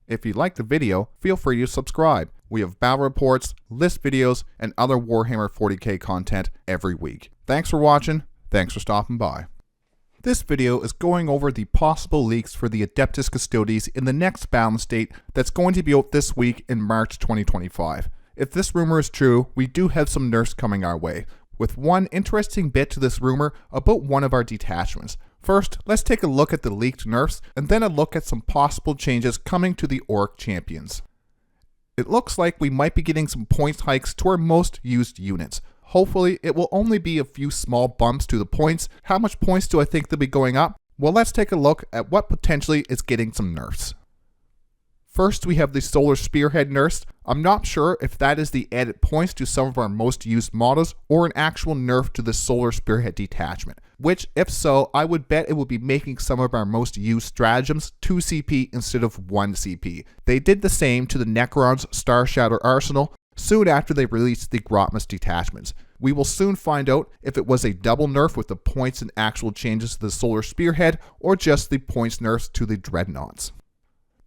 If you liked the video, feel free to subscribe. We have battle reports, list videos, and other Warhammer 40K content every week. Thanks for watching. Thanks for stopping by. This video is going over the possible leaks for the Adeptus Custodes in the next balance date that's going to be out this week in March 2025. If this rumor is true, we do have some nerfs coming our way, with one interesting bit to this rumor about one of our detachments. First, let's take a look at the leaked nerfs, and then a look at some possible changes coming to the Auric champions. It looks like we might be getting some points hikes to our most used units. Hopefully, it will only be a few small bumps to the points. How much points do I think they'll be going up? Well, let's take a look at what potentially is getting some nerfs. First, we have the Solar Spearhead nerfs. I'm not sure if that is the added points to some of our most used models or an actual nerf to the Solar Spearhead detachment, which, if so, I would bet it would be making some of our most used stratagems 2 CP instead of 1 CP. They did the same to the Necron's Star Shatter Arsenal soon after they released the Grotmus detachments. We will soon find out if it was a double nerf with the points and actual changes to the Solar Spearhead or just the points nerfs to the Dreadnoughts.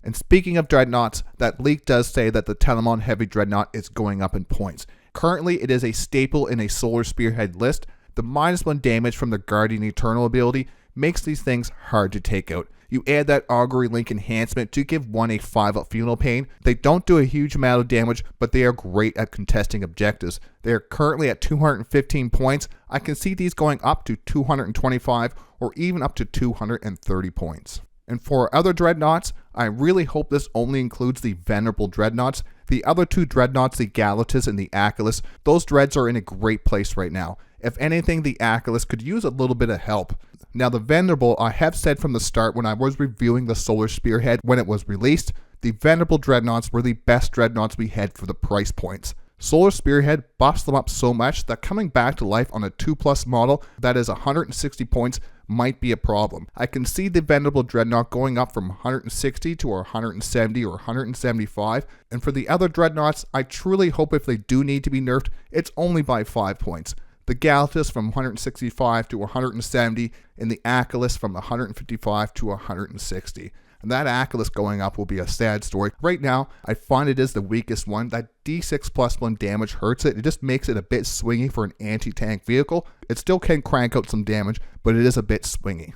And speaking of Dreadnoughts, that leak does say that the Telemon Heavy Dreadnought is going up in points. Currently, it is a staple in a Solar Spearhead list. The -1 damage from the Guardian Eternal ability makes these things hard to take out. You add that Augury Link enhancement to give one a 5-up funeral pain. They don't do a huge amount of damage, but they are great at contesting objectives. They are currently at 215 points. I can see these going up to 225 or even up to 230 points. And for other Dreadnoughts, I really hope this only includes the Venerable Dreadnoughts. The other two Dreadnoughts, the Galatus and the Achilles, those Dreads are in a great place right now. If anything, the Achilles could use a little bit of help. Now the Venerable, I have said from the start when I was reviewing the Solar Spearhead when it was released, the Venerable Dreadnoughts were the best Dreadnoughts we had for the price points. Solar Spearhead buffs them up so much that coming back to life on a 2+ model that is 160 points might be a problem. I can see the Venerable Dreadnought going up from 160 to 170 or 175, and for the other Dreadnoughts, I truly hope if they do need to be nerfed, it's only by 5 points. The Galatus from 165 to 170, and the Achilles from 155 to 160. And that Achilles going up will be a sad story. Right now, I find it is the weakest one. That D6+1 damage hurts it. It just makes it a bit swingy for an anti-tank vehicle. It still can crank out some damage, but it is a bit swingy.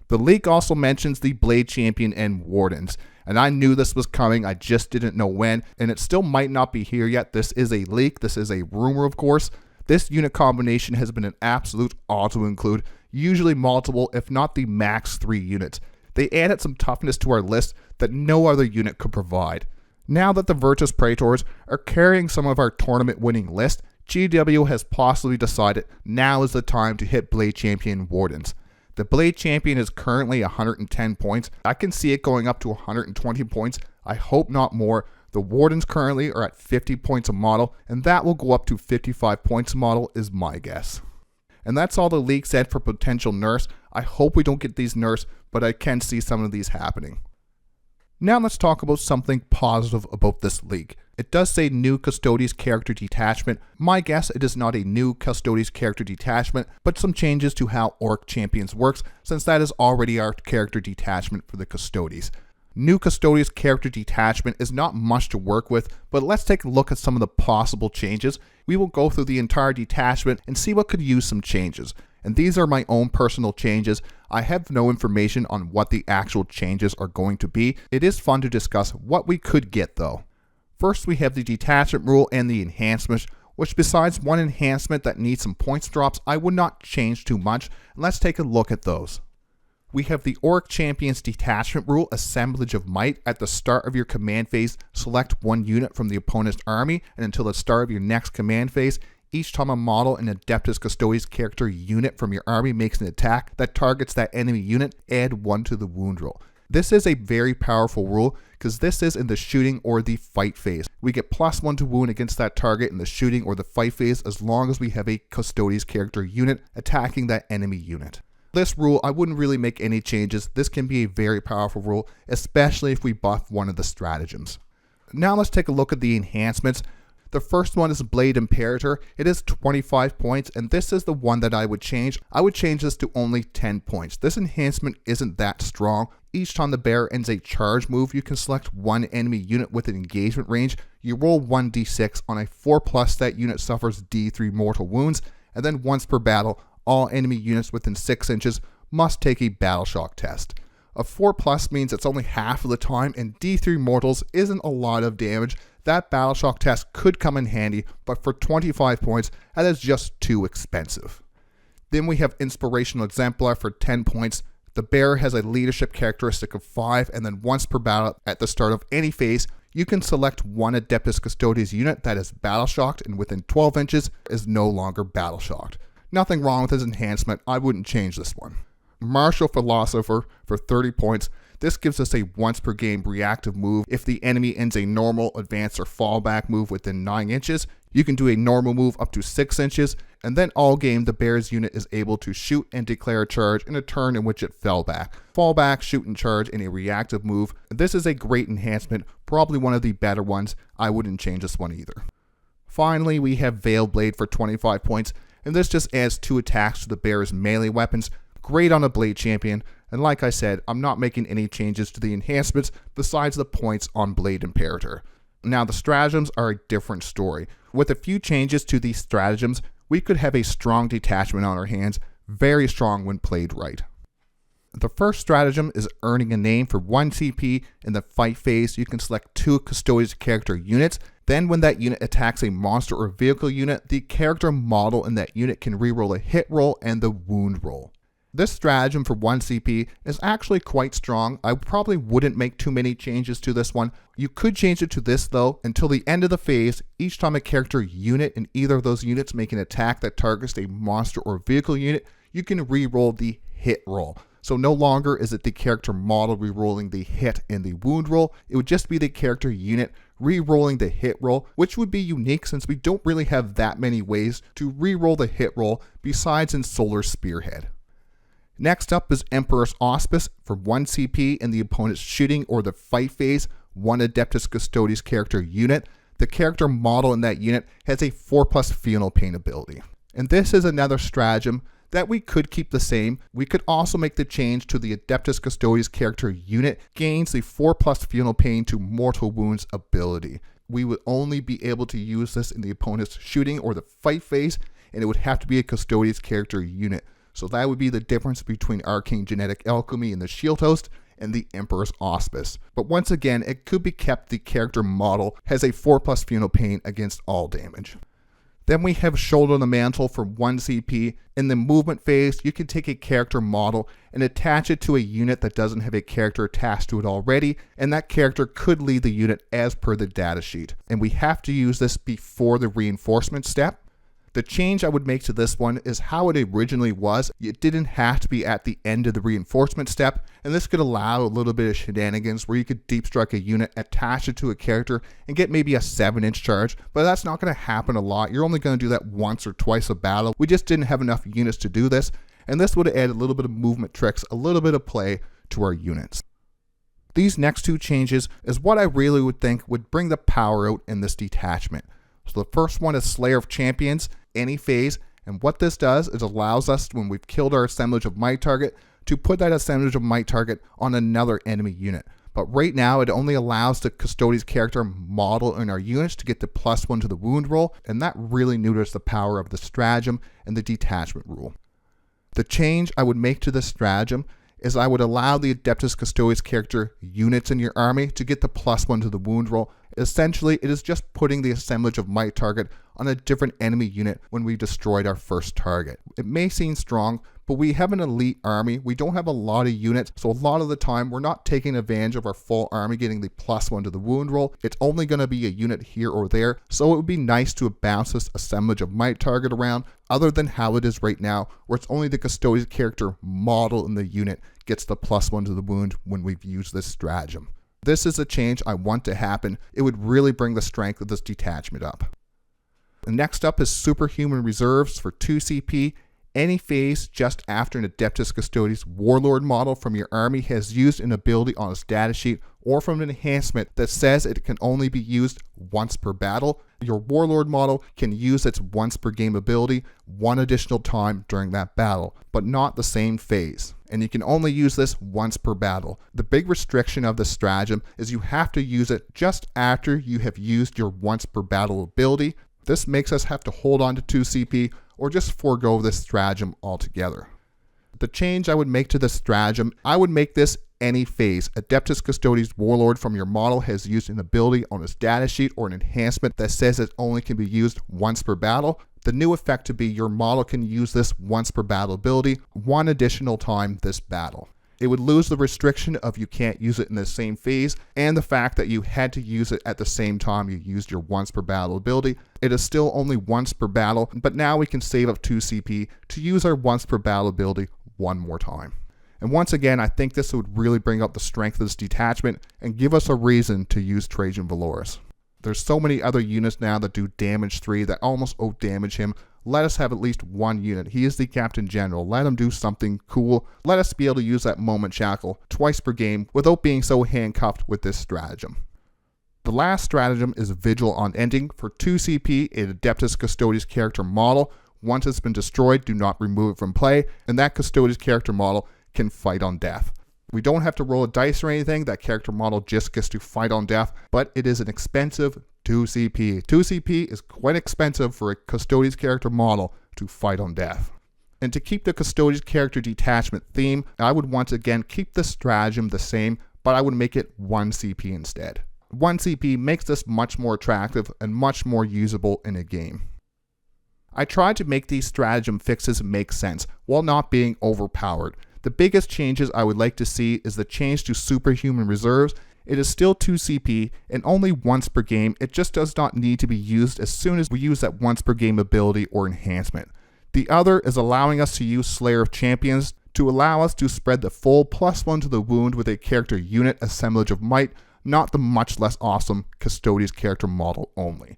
The leak also mentions the Blade Champion and Wardens. And I knew this was coming, I just didn't know when. And it still might not be here yet. This is a leak. This is a rumor, of course. This unit combination has been an absolute auto-include, usually multiple, if not the max 3 units. They added some toughness to our list that no other unit could provide. Now that the Virtus Praetors are carrying some of our tournament-winning list, GW has possibly decided now is the time to hit Blade Champion Wardens. The Blade Champion is currently 110 points. I can see it going up to 120 points. I hope not more. The Wardens currently are at 50 points a model, and that will go up to 55 points a model is my guess. And that's all the leak said for potential nerfs. I hope we don't get these nerfs, but I can see some of these happening. Now let's talk about something positive about this leak. It does say new Custodes character detachment. My guess it is not a new Custodes character detachment, but some changes to how Auric Champions works, since that is already our character detachment for the Custodes. New Custodes character detachment is not much to work with, but let's take a look at some of the possible changes. We will go through the entire detachment and see what could use some changes. And these are my own personal changes. I have no information on what the actual changes are going to be. It is fun to discuss what we could get though. First, we have the detachment rule and the enhancements, which besides one enhancement that needs some points drops, I would not change too much. Let's take a look at those. We have the Auric Champions detachment rule, assemblage of might. At the start of your command phase, select one unit from the opponent's army, and until the start of your next command phase, each time a model in Adeptus Custodes character unit from your army makes an attack that targets that enemy unit, add 1 to the wound roll. This is a very powerful rule because this is in the shooting or the fight phase. We get +1 to wound against that target in the shooting or the fight phase as long as we have a Custodes character unit attacking that enemy unit. This rule, I wouldn't really make any changes. This can be a very powerful rule, especially if we buff one of the stratagems. Now let's take a look at the enhancements. The first one is Blade Imperator. It is 25 points, and this is the one that I would change. I would change this to only 10 points. This enhancement isn't that strong. Each time the bearer ends a charge move, you can select one enemy unit with an engagement range. You roll 1d6. On a 4+, that unit suffers d3 mortal wounds, and then once per battle, all enemy units within 6 inches must take a battle shock test. A 4+ means it's only half of the time, and d3 mortals isn't a lot of damage. That battle shock test could come in handy, but for 25 points, that is just too expensive. Then we have Inspirational Exemplar for 10 points. The bearer has a leadership characteristic of 5, and then once per battle at the start of any phase, you can select one Adeptus Custodes unit that is battle shocked and within 12 inches is no longer battle shocked. Nothing wrong with his enhancement, I wouldn't change this one. Martial Philosopher for 30 points. This gives us a once per game reactive move. If the enemy ends a normal, advance, or fallback move within 9 inches, you can do a normal move up to 6 inches, and then all game the bear's unit is able to shoot and declare a charge in a turn in which it fell back. Fall back, shoot, and charge in a reactive move. This is a great enhancement, probably one of the better ones. I wouldn't change this one either. Finally, we have Veil Blade for 25 points, and this just adds 2 attacks to the bear's melee weapons. Great on a Blade Champion, and like I said, I'm not making any changes to the enhancements besides the points on Blade Imperator. Now the stratagems are a different story. With a few changes to these stratagems, we could have a strong detachment on our hands, very strong when played right. The first stratagem is earning a name. For 1 CP in the fight phase. You can select 2 Custodes character units. Then when that unit attacks a monster or vehicle unit, the character model in that unit can reroll a hit roll and the wound roll. This stratagem for 1 CP is actually quite strong. I probably wouldn't make too many changes to this one. You could change it to this though. Until the end of the phase, each time a character unit in either of those units make an attack that targets a monster or vehicle unit, you can reroll the hit roll. So no longer is it the character model rerolling the hit and the wound roll. It would just be the character unit rerolling the hit roll, which would be unique since we don't really have that many ways to reroll the hit roll besides in Solar Spearhead. Next up is Emperor's Auspice. For 1 CP in the opponent's shooting or the fight phase, 1 Adeptus Custodes character unit. The character model in that unit has a 4+ Funeral Pain ability. And this is another stratagem that we could keep the same. We could also make the change to the Adeptus Custodes character unit gains the 4+ Funeral Pain to Mortal Wounds ability. We would only be able to use this in the opponent's shooting or the fight phase, and it would have to be a Custodes character unit. So that would be the difference between Arcane Genetic Alchemy and the Shield Host and the Emperor's Auspice. But once again, it could be kept the character model has a 4+ Funeral Pain against all damage. Then we have Shoulder the Mantle for 1 CP. In the movement phase, you can take a character model and attach it to a unit that doesn't have a character attached to it already, and that character could lead the unit as per the datasheet. And we have to use this before the reinforcement step. The change I would make to this one is how it originally was. It didn't have to be at the end of the reinforcement step, and this could allow a little bit of shenanigans where you could deep strike a unit, attach it to a character, and get maybe a 7-inch charge, but that's not going to happen a lot. You're only going to do that once or twice a battle. We just didn't have enough units to do this, and this would add a little bit of movement tricks, a little bit of play to our units. These next 2 changes is what I really would think would bring the power out in this detachment. So the first one is Slayer of Champions, any phase, and what this does is allows us, when we've killed our assemblage of might target, to put that assemblage of might target on another enemy unit. But right now it only allows the Custodes character model in our units to get the +1 to the wound roll, and that really neuters the power of the stratagem and the detachment rule. The change I would make to this stratagem is I would allow the Adeptus Custodes character units in your army to get the +1 to the wound roll. Essentially, it is just putting the assemblage of might target on a different enemy unit when we've destroyed our first target. It may seem strong, but we have an elite army. We don't have a lot of units, so a lot of the time we're not taking advantage of our full army getting the +1 to the wound roll. It's only going to be a unit here or there, so it would be nice to bounce this assemblage of might target around, other than how it is right now, where it's only the Custodes character model in the unit gets the +1 to the wound when we've used this stratagem. This is a change I want to happen. It would really bring the strength of this detachment up. And next up is Superhuman Reserves for 2 CP. Any phase just after an Adeptus Custodes Warlord model from your army has used an ability on its data sheet, or from an enhancement that says it can only be used once per battle, your Warlord model can use its once per game ability one additional time during that battle, but not the same phase. And you can only use this once per battle. The big restriction of this stratagem is you have to use it just after you have used your once per battle ability. This makes us have to hold on to 2 CP or just forego this stratagem altogether. The change I would make to this stratagem, I would make this any phase. Adeptus Custodes Warlord from your model has used an ability on its data sheet or an enhancement that says it only can be used once per battle. The new effect to be your model can use this once per battle ability one additional time this battle. It would lose the restriction of you can't use it in the same phase, and the fact that you had to use it at the same time you used your once per battle ability. It is still only once per battle, but now we can save up 2 CP to use our once per battle ability one more time. And once again, I think this would really bring up the strength of this detachment and give us a reason to use Trajan Valorous. There's so many other units now that do damage 3 that almost out-damage him. Let us have at least one unit. He is the Captain General. Let him do something cool. Let us be able to use that Moment Shackle twice per game without being so handcuffed with this stratagem. The last stratagem is Vigil on Ending. For 2 CP, an Adeptus Custodes character model. Once it's been destroyed, do not remove it from play, and that Custodes character model can fight on death. We don't have to roll a dice or anything. That character model just gets to fight on death, but it is an expensive 2 CP. 2 CP is quite expensive for a Custodes character model to fight on death. And to keep the Custodes character detachment theme, I would once again keep the stratagem the same, but I would make it 1 CP instead. 1 CP makes this much more attractive and much more usable in a game. I tried to make these stratagem fixes make sense while not being overpowered. The biggest changes I would like to see is the change to superhuman reserves. It is still 2 CP and only once per game. It just does not need to be used as soon as we use that once per game ability or enhancement. The other is allowing us to use Slayer of Champions to allow us to spread the full +1 to the wound with a character unit assemblage of might, not the much less awesome Custodes character model only.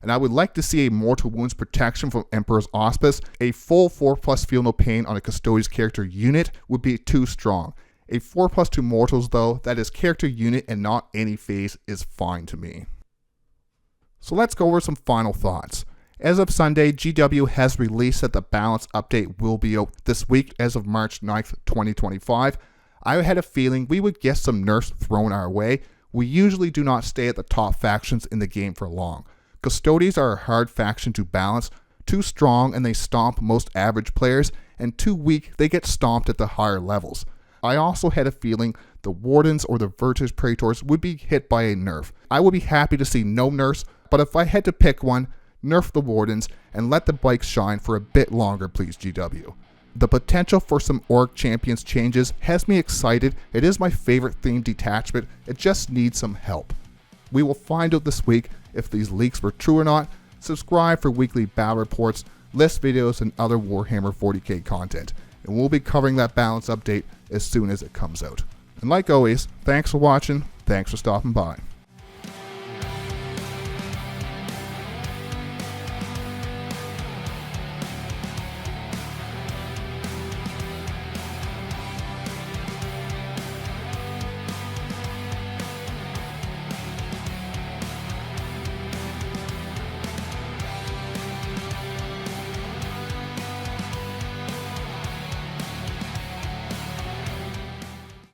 And I would like to see a mortal wounds protection from Emperor's Auspice. A full 4+ feel no pain on a Custodes character unit would be too strong. A 4+2 mortals though, that is character unit and not any phase, is fine to me. So let's go over some final thoughts. As of Sunday, GW has released that the balance update will be out this week as of March 9th, 2025. I had a feeling we would get some nerfs thrown our way. We usually do not stay at the top factions in the game for long. Custodes are a hard faction to balance, too strong and they stomp most average players, and too weak they get stomped at the higher levels. I also had a feeling the Wardens or the Virtus Praetors would be hit by a nerf. I would be happy to see no nerfs, but if I had to pick one, nerf the Wardens and let the bikes shine for a bit longer, please GW. The potential for some Auric Champions changes has me excited. It is my favorite themed detachment, it just needs some help. We will find out this week if these leaks were true or not. Subscribe for weekly battle reports, list videos, and other Warhammer 40K content. And we'll be covering that balance update as soon as it comes out. And like always, thanks for watching, thanks for stopping by.